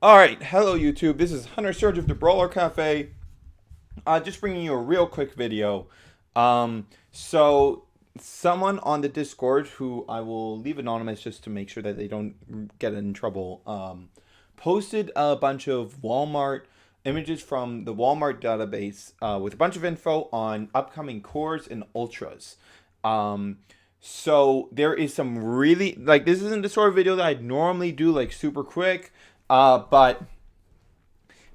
Alright, hello YouTube, this is Hunter Surge of the Brawler Cafe. Just bringing you a real quick video. So someone on the Discord, who I will leave anonymous just to make sure that they don't get in trouble, posted a bunch of Walmart images from the Walmart database with a bunch of info on upcoming cores and ultras. Um, so there is some really, like, this isn't the sort of video that I'd normally do, like, super quick. But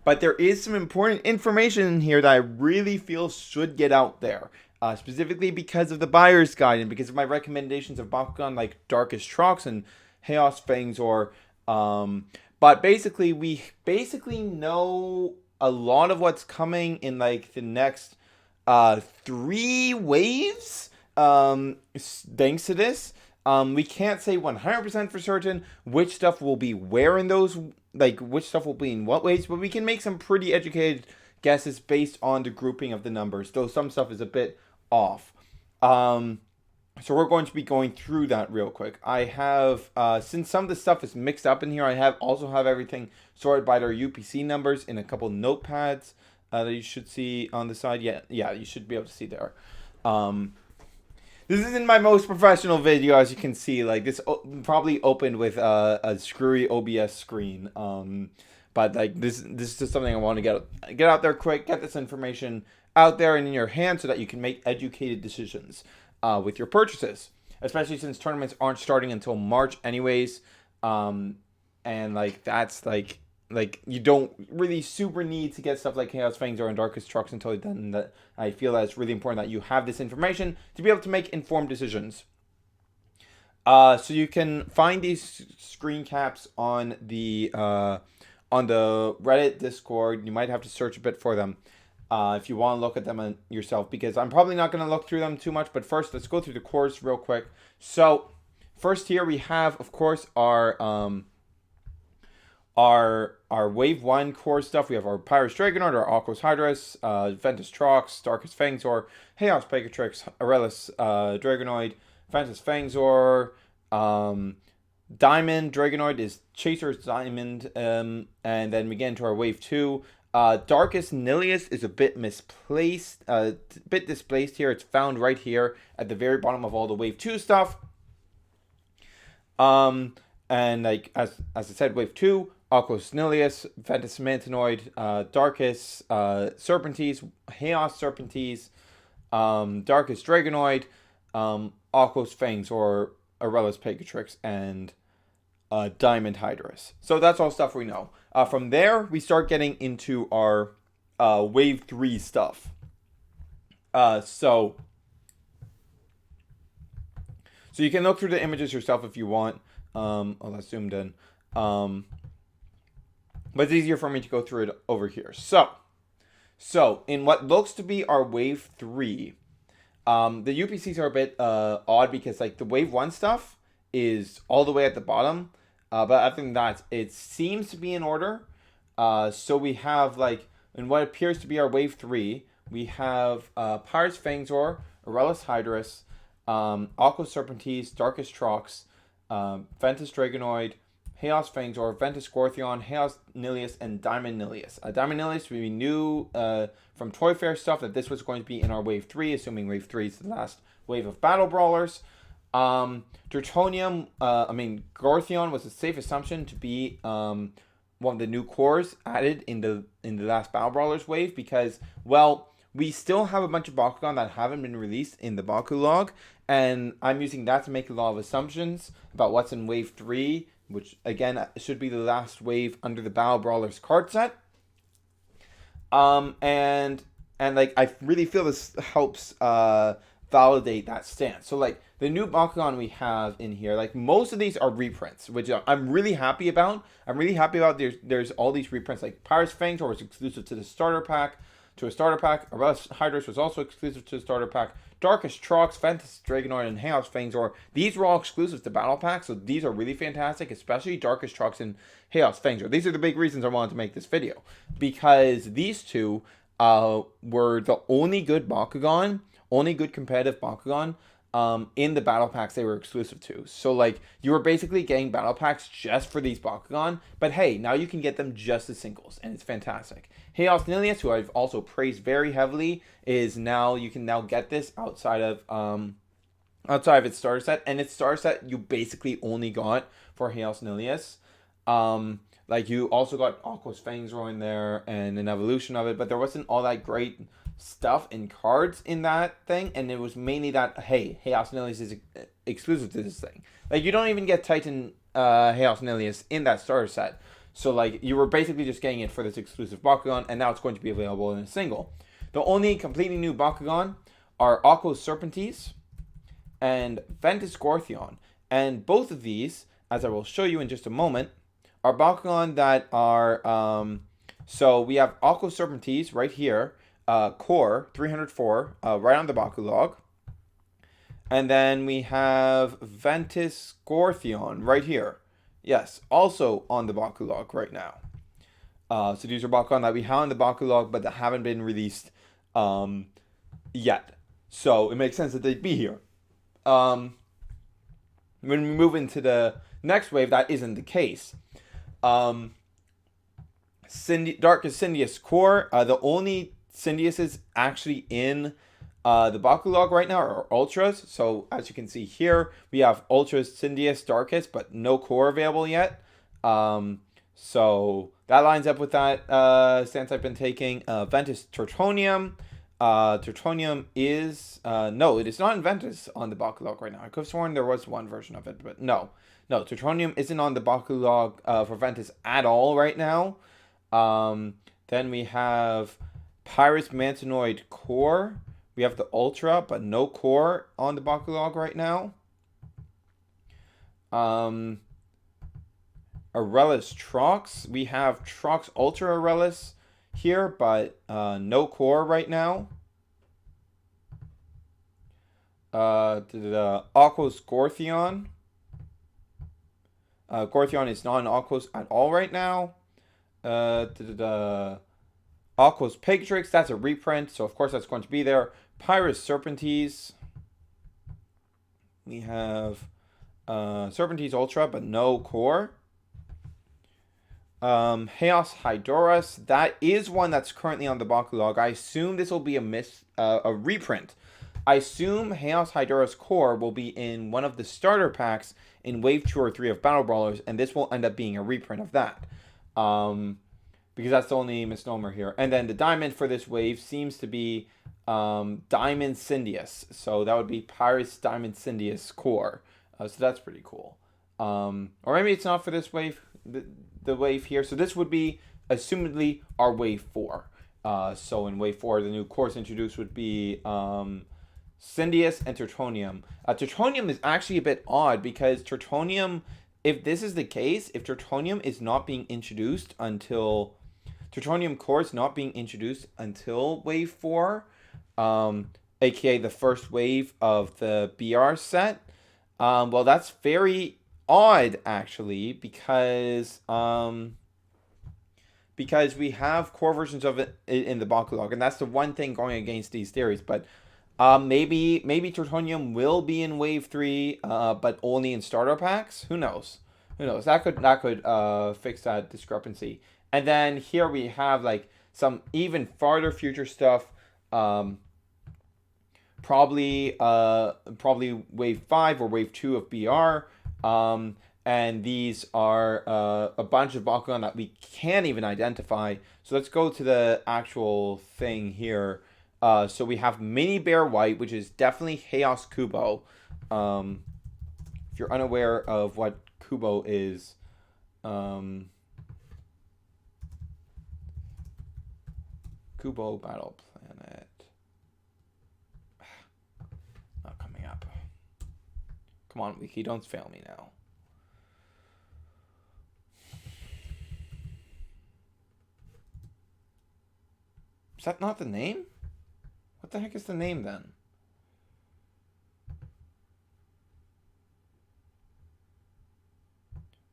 there is some important information in here that I really feel should get out there. Specifically because of the buyer's guide and because of my recommendations of Bakugan like Darkest Trox and Chaos Fangs or but basically we basically know a lot of what's coming in like the next 3 waves. Thanks to this. We can't say 100% for certain which stuff will be where in those, like which stuff will be in what ways, but we can make some pretty educated guesses based on the grouping of the numbers, though some stuff is a bit off. So we're going to be going through that real quick. I have, since some of the stuff is mixed up in here, I have everything sorted by their UPC numbers in a couple notepads that you should see on the side. Yeah, you should be able to see there. This isn't my most professional video, as you can see. Like, this probably opened with a screwy OBS screen. But like this is just something I want to get out there quick. Get this information out there and in your hands so that you can make educated decisions with your purchases. Especially since tournaments aren't starting until March, anyways. And like that's like you don't really super need to get stuff like Chaos Fangs or Darkest Trucks until then. That I feel that it's really important that you have this information to be able to make informed decisions. So you can find these screen caps on the Reddit Discord. You might have to search a bit for them if you want to look at them yourself, because I'm probably not going to look through them too much. But first, let's go through the cores real quick. So first here we have, of course, our wave 1 core stuff. We have our Pyrus Dragonoid, our Aquos Hydras, Ventus Trox, Darkest Fangzor, Chaos Pegatrix, Aurelis Dragonoid, Ventus Fangzor, Diamond Dragonoid is Chaser's Diamond, and then we get into our wave 2. Darkest Nilius is a bit misplaced, a bit displaced here. It's found right here at the very bottom of all the wave 2 stuff. And like as I said, wave 2, Aquos Nilius, Ventus Mantinoid, Darkest Serpentes, Chaos Serpentes, Darkest Dragonoid, Aquos Fangs or Aurelis Pegatrix, and Diamond Hydrus. So that's all stuff we know. From there, we start getting into our wave 3 stuff. So you can look through the images yourself if you want. Oh, that's zoomed in. But it's easier for me to go through it over here. So in what looks to be our wave 3, the UPCs are a bit odd because like the wave 1 stuff is all the way at the bottom. But other than that, it seems to be in order. So we have like, in what appears to be our wave 3, we have Pyrus Fangzor, Aurelis Hydrus, Aquos Serpentes, Darkest Trox, Ventus Dragonoid, Chaos Fangzor, Ventus Scorpion, Chaos Nilius, and Diamond Nilius. Diamond Nilius, we knew from Toy Fair stuff that this was going to be in our wave 3, assuming wave 3 is the last wave of Battle Brawlers. Gorthion was a safe assumption to be one of the new cores added in the last Battle Brawlers wave because, well, we still have a bunch of Bakugan that haven't been released in the Baku log, and I'm using that to make a lot of assumptions about what's in wave 3, which again should be the last wave under the Battle Brawlers card set. And like I really feel this helps validate that stance. So like the new Bakugan we have in here, like most of these are reprints, which I'm really happy about. There's all these reprints, like Pyrus Fangs was exclusive to the starter pack. Aurelis Hydrus was also exclusive to the starter pack. Darkest Trox, Ventus Dragonoid, and Chaos Fangzor. These were all exclusives to Battle Pack, so these are really fantastic, especially Darkest Trox and Chaos Fangzor. These are the big reasons I wanted to make this video, because these two were the only good Bakugan, only good competitive Bakugan in the battle packs they were exclusive to. So like you were basically getting battle packs just for these Bakugan, but hey, now you can get them just as singles, and it's fantastic. Chaos Nilius, who I've also praised very heavily, is now you can now get this outside of its starter set, and its starter set you basically only got for Chaos Nilius. Like you also got Aqua's Fangs rolling there and an evolution of it, but there wasn't all that great stuff in cards in that thing, and it was mainly that hey, Chaos Nilius is exclusive to this thing. Like you don't even get Titan Chaos Nilius in that starter set, so like you were basically just getting it for this exclusive Bakugan, and now it's going to be available in a single. The only completely new Bakugan are Aqua's Serpentes and Ventus Gorthion, and both of these, as I will show you in just a moment, are Bakugan that are so we have Aqua's Serpentes right here. Core 304 right on the Baku log, and then we have Ventus Gorthion right here, yes, also on the Baku log right now. So these are Bakugan that we have on the Baku log but that haven't been released yet, so it makes sense that they'd be here. When we move into the next wave, that isn't the case. Darkest Syndius Core, the only Syndiuses actually in the Baku log right now are Ultras. So as you can see here, we have Ultras, Syndius, Darkest, but no core available yet. So that lines up with that stance I've been taking. Ventus Tertonium. Tertonium is no, it is not in Ventus on the Baku log right now. I could have sworn there was one version of it, but no, Tertonium isn't on the Baku log for Ventus at all right now. Then we have Pyrus Mantinoid Core. We have the Ultra, but no core on the Baku log right now. Aurelius Trox. We have Trox Ultra Aurelius here, but no core right now. Aquos Gorthion. Gorthion is not an Aquos at all right now. Aquos Pigtrix, that's a reprint, so of course that's going to be there. Pyrus Serpentes. We have Serpentes Ultra, but no core. Chaos Hydorus, that is one that's currently on the Baku log. I assume this will be a reprint. I assume Chaos Hydorus Core will be in one of the starter packs in Wave 2 or 3 of Battle Brawlers, and this will end up being a reprint of that. Because that's the only misnomer here. And then the diamond for this wave seems to be Diamond Syndius. So that would be Pyrus Diamond Syndius Core. So that's pretty cool. Or maybe it's not for this wave, the wave here. So this would be, assumedly, our wave 4. So in wave 4, the new cores introduced would be Syndius and Tertonium. Tertonium is actually a bit odd because Tertonium, if this is the case, if Tertonium is not being introduced until... Tertonium Core is not being introduced until Wave 4, aka the first wave of the BR set. Well, that's very odd, actually, because we have core versions of it in the Baku log, and that's the one thing going against these theories. But maybe Tertonium will be in Wave 3, but only in starter packs. Who knows? That could fix that discrepancy. And then here we have like some even farther future stuff. Probably Wave 5 or Wave 2 of BR. And these are a bunch of Bakugan that we can't even identify. So let's go to the actual thing here. So we have Mini Bear White, which is definitely Chaos Kubo. If you're unaware of what Kubo is, Kubo Battle Planet. Not coming up. Come on, Wiki, don't fail me now. Is that not the name? What the heck is the name then?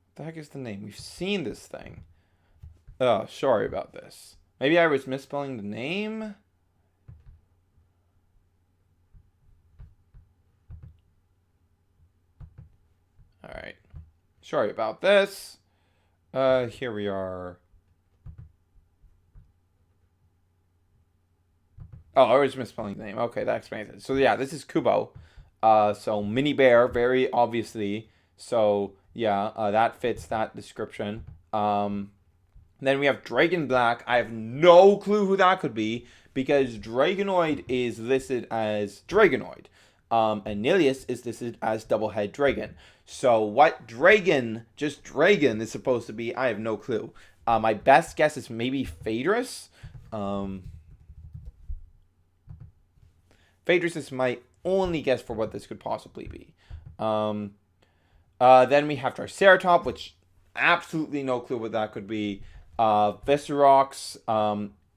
What the heck is the name? We've seen this thing. Oh, sorry about this. Maybe I was misspelling the name? Alright. Sorry about this. Here we are. Oh, I was misspelling the name. Okay, that explains it. So yeah, this is Kubo. So mini bear, very obviously. So yeah, that fits that description. Then we have Dragon Black. I have no clue who that could be because Dragonoid is listed as Dragonoid. And Nilius is listed as Double Head Dragon. So what dragon, just dragon, is supposed to be, I have no clue. My best guess is maybe Phaedrus. Phaedrus is my only guess for what this could possibly be. Then we have Triceratop, which absolutely no clue what that could be. Viscerox.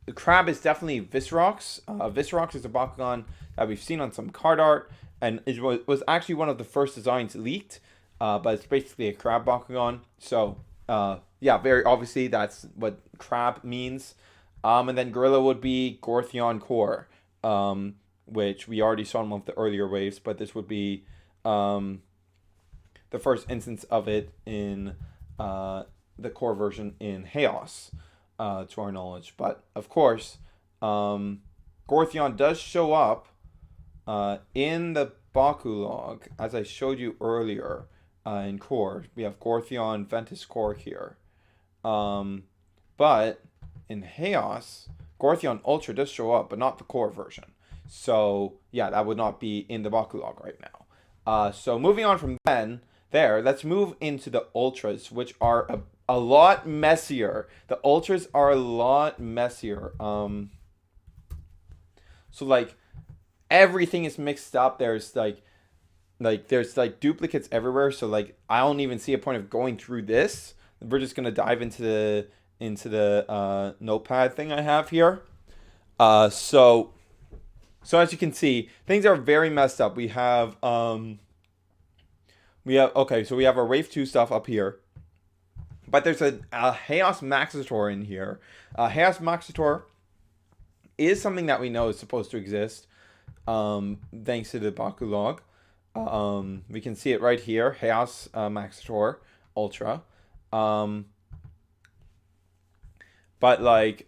The crab is definitely Viscerox. Viscerox is a Bakugan that we've seen on some card art, and it was actually one of the first designs leaked. But it's basically a crab Bakugan. So, yeah, very obviously that's what crab means. And then Gorilla would be Gortheon Core, which we already saw in one of the earlier waves, but this would be the first instance of it in the core version in Chaos, to our knowledge. But of course, Gortheon does show up in the Baku log, as I showed you earlier in core. We have Gortheon Ventus Core here. But in Chaos, Gortheon Ultra does show up, but not the core version. So yeah, that would not be in the Baku log right now. So moving on from there, let's move into the Ultras, which are a lot messier. The Ultras are a lot messier. So like everything is mixed up. There's like duplicates everywhere. So like I don't even see a point of going through this. We're just gonna dive into the notepad thing I have here. So as you can see, things are very messed up. We have our Wave 2 stuff up here. But there's a Chaos Maxitor in here. Chaos Maxitor is something that we know is supposed to exist, thanks to the Baku log. We can see it right here, Chaos Maxitor Ultra. But like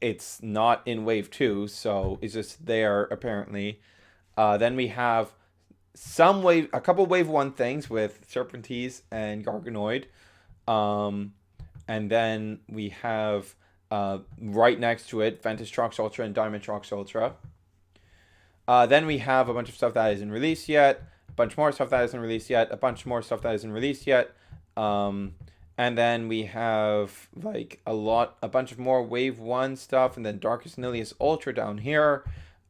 it's not in Wave 2, so it's just there apparently. Then we have a couple Wave 1 things with Serpentines and Garganoid. And then we have right next to it Ventus Trox Ultra and Diamond Trox Ultra. Then we have a bunch of stuff that isn't released yet, a bunch more stuff that isn't released yet, a bunch more stuff that isn't released yet. And then we have like a bunch of more Wave 1 stuff, and then Darkest Nilius Ultra down here.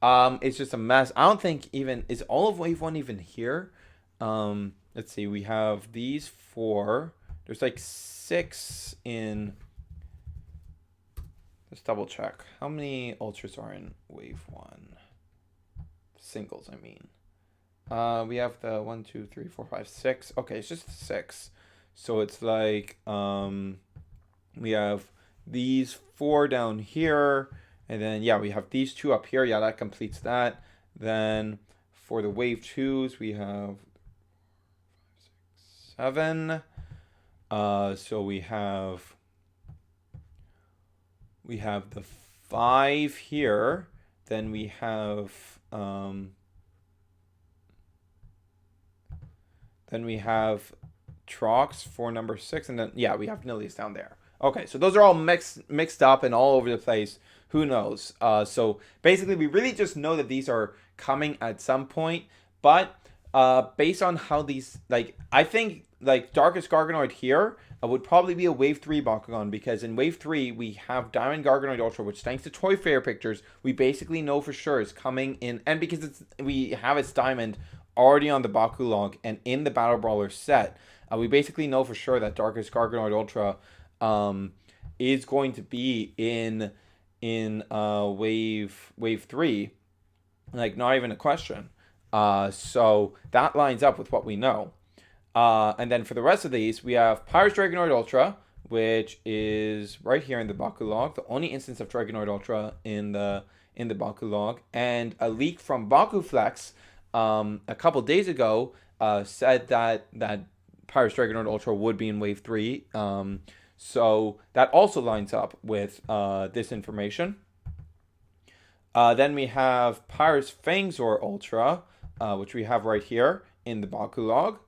It's just a mess. I don't think is all of Wave 1 even here? Let's see, we have these 4. There's like 6 in. Let's double check. How many Ultras are in Wave 1? Singles, I mean. We have the 1, 2, 3, 4, 5, 6. Okay, it's just 6. So it's like we have these 4 down here, and then yeah, we have these 2 up here. Yeah, that completes that. Then for the Wave 2s, we have 7. So we have the 5 here. Then we have Trox for number 6, and then yeah, we have Nilius down there. Okay, so those are all mixed up and all over the place. Who knows? So basically, we really just know that these are coming at some point, but based on how these, like, I think like Darkest Garganoid here would probably be a Wave 3 Bakugan, because in Wave 3 we have Diamond Garganoid Ultra, which thanks to Toy Fair pictures we basically know for sure is coming in, and because we have its Diamond already on the Baku log and in the Battle Brawler set, we basically know for sure that Darkest Garganoid Ultra is going to be in Wave 3, like not even a question. So that lines up with what we know. And then for the rest of these, we have Pyrus Dragonoid Ultra, which is right here in the Baku log, the only instance of Dragonoid Ultra in the Baku log, and a leak from Baku Flex a couple days ago said that Pyrus Dragonoid Ultra would be in Wave 3. So that also lines up with this information. Then we have Pyrus Fangzor Ultra, which we have right here in the Baku log.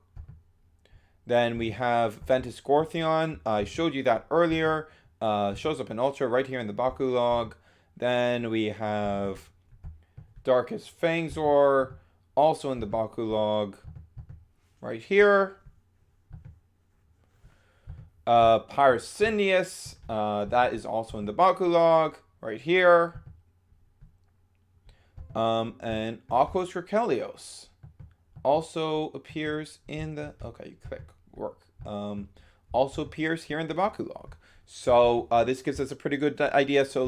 Then we have Ventus Scortheon. I showed you that earlier. Shows up in Ultra right here in the Baku log. Then we have Darkus Fangzor, also in the Baku log, right here. Pyrus Cindeus, that is also in the Baku log, right here. And Aquos Rachelios also appears in the, okay, you click work. Also appears here in the Baku log. So this gives us a pretty good idea. So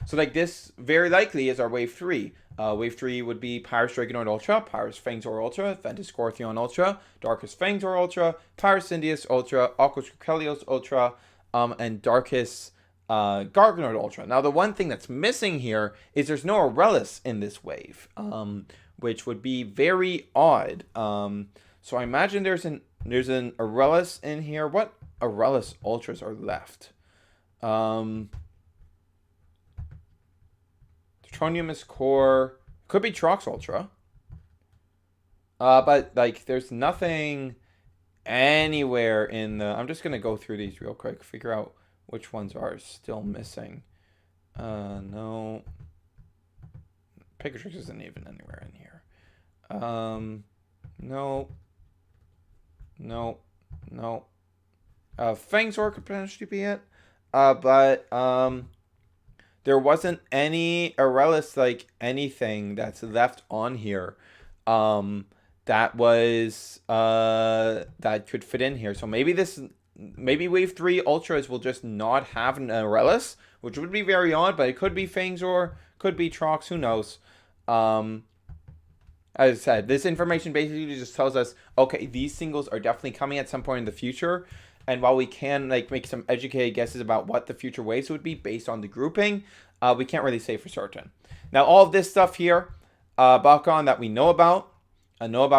this very likely is our Wave 3. Wave 3 would be Pyrus Dragonoid Ultra, Pyrus Fangzor Ultra, Ventus Scortheon Ultra, Darkus Fangzor Ultra, Pyrus Cindeus Ultra, Aquos Rachelios Ultra, and Darkus Garganoid Ultra. Now, the one thing that's missing here is there's no Aurelis in this wave, which would be very odd. So I imagine there's an Aurelis in here. What Aurelis Ultras are left? Tronium Core. Could be Trox Ultra. But, like, there's nothing anywhere in the... I'm just going to go through these real quick. Figure out which ones are still missing. No. Picatrix isn't even anywhere in here. No. No. No. Fangzor could potentially be it. But there wasn't any Aurelis, like, anything that's left on here that was that could fit in here. So maybe Wave 3 Ultras will just not have an Aurelis, which would be very odd, but it could be Fangzor, could be Trox, who knows. As I said, this information basically just tells us, okay, these singles are definitely coming at some point in the future. And while we can make some educated guesses about what the future waves would be based on the grouping, we can't really say for certain. Now, all of this stuff here, Bakugan that we know about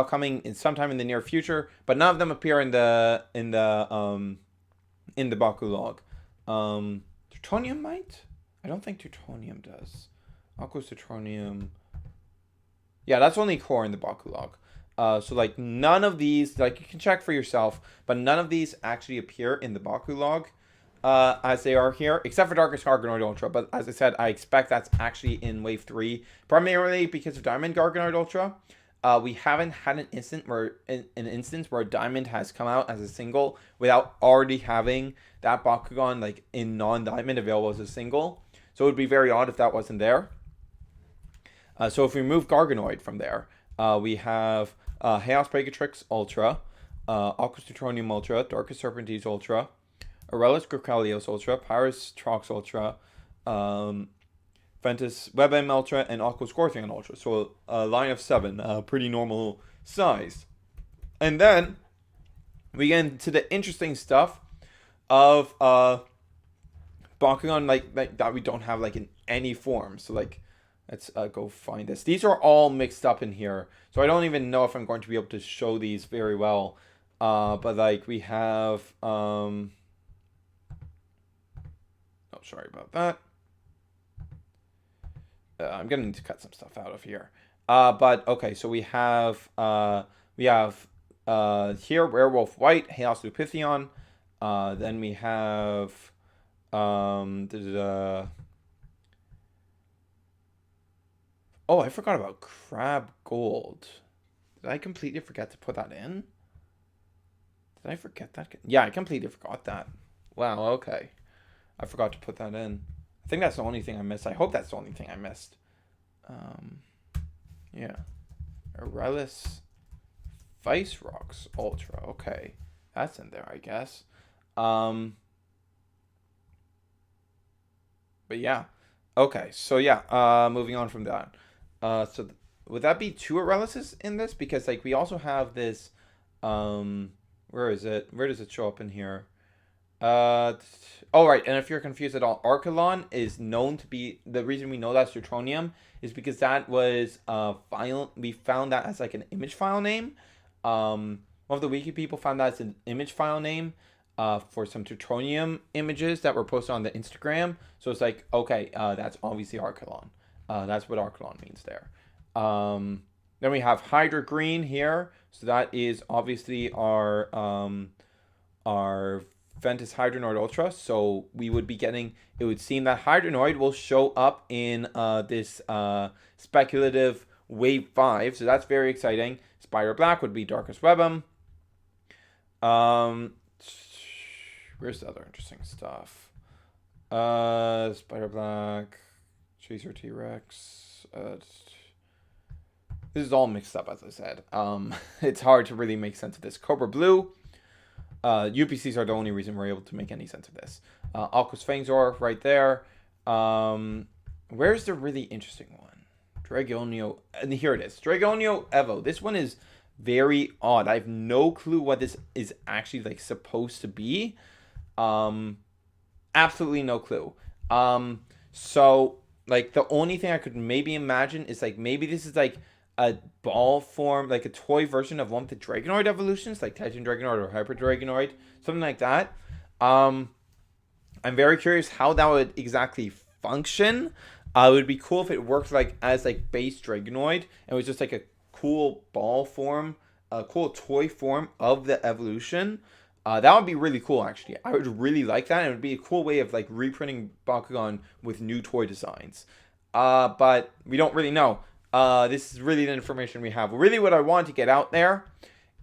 coming in sometime in the near future, but none of them appear in the Baku log. Teutonium might? I don't think Teutonium does. Aquos Teutonium. Yeah, that's only core in the Baku log. So none of these, you can check for yourself, but none of these actually appear in the Baku log as they are here, except for Darkus Garganoid Ultra. But as I said, I expect that's actually in Wave 3, primarily because of Diamond Garganoid Ultra. We haven't had an instance where Diamond has come out as a single without already having that Bakugan in non-Diamond available as a single. So it would be very odd if that wasn't there. So if we remove Garganoid from there, we have Chaos Pegatrix Ultra, Aquos Teutonium Ultra, Darkus Serpentes Ultra, Aurelis Gracalios Ultra, Pyrus Trox Ultra, Ventus Webem Ultra, and Aquos Scortheon Ultra. So a line of 7, pretty normal size. And then we get into the interesting stuff of Bakugan that we don't have in any form. So let's go find this. These are all mixed up in here, so I don't even know if I'm going to be able to show these very well. But we have oh, sorry about that. I'm gonna need to cut some stuff out of here. But okay, so we have here Werewolf White, Chaos Lupithion. Then we have oh, I forgot about Crab Gold. Did I completely forget to put that in? Did I forget that? Yeah, I completely forgot that. Wow, okay. I forgot to put that in. I think that's the only thing I missed. I hope that's the only thing I missed. Yeah. Aurelis Vice Rocks Ultra. Okay. That's in there, I guess. But yeah. Okay, so yeah, moving on from that. So would that be 2 Aurelises in this? Because we also have this where is it? Where does it show up in here? Oh right, and if you're confused at all, Archelon is known to be, the reason we know that's Deuteronium is because that was we found that as an image file name one of the wiki people found that as an image file name for some Teutronium images that were posted on the Instagram. So it's like, okay, that's obviously Archelon. That's what Archelon means there. Then we have Hydra Green here. So that is obviously our Ventus Hydronoid Ultra. So we would be getting, it would seem that Hydronoid will show up in this speculative Wave 5. So that's very exciting. Spider Black would be Darkus Webum. Where's the other interesting stuff? Spider Black, Chaser T-Rex. This is all mixed up, as I said. It's hard to really make sense of this. Cobra Blue. UPCs are the only reason we're able to make any sense of this. Alcus Fangzor right there. Where's the really interesting one? Dragonio. And here it is. Dragonio Evo. This one is very odd. I have no clue what this is actually like supposed to be. Absolutely no clue. So like the only thing I could maybe imagine is like maybe this is like a ball form, like a toy version of one of the Dragonoid evolutions, like Titan Dragonoid or Hyper Dragonoid, something like that. I'm very curious how that would exactly function. It would be cool if it worked like as like base Dragonoid and it was just like a cool ball form, a cool toy form of the evolution. That would be really cool, actually. I would really like that. It would be a cool way of like reprinting Bakugan with new toy designs. But we don't really know. This is really the information we have. Really what I want to get out there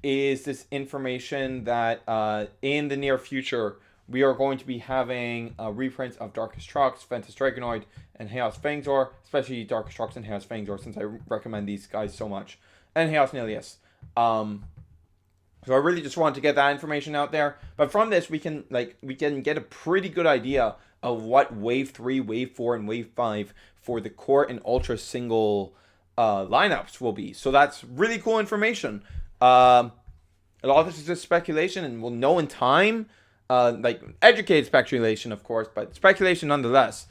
is this information that in the near future, we are going to be having reprints of Darkus Trox, Ventus Dragonoid, and Chaos Fangzor, especially Darkus Trox and Chaos Fangzor, since I recommend these guys so much, and Chaos Nilius. So I really just wanted to get that information out there. But from this, we can get a pretty good idea of what Wave 3, Wave 4, and Wave 5 for the Core and Ultra single lineups will be. So that's really cool information. A lot of this is just speculation, and we'll know in time. Like educated speculation, of course, but speculation nonetheless.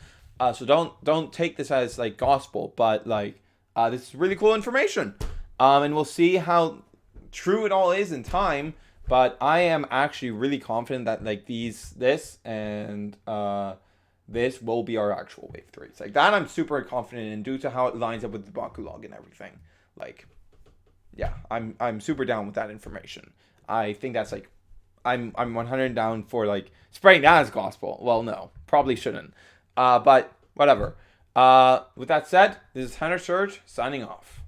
So don't take this as like gospel, but like this is really cool information. And we'll see how true it all is in time. But I am actually really confident that like this will be our actual Wave 3s. Like that I'm super confident in due to how it lines up with the Bakulog and everything. Like, yeah, I'm super down with that information. I think that's like I'm 100 down for like spreading that as gospel. Well, no, probably shouldn't. But whatever. With that said, this is Hunter Surge signing off.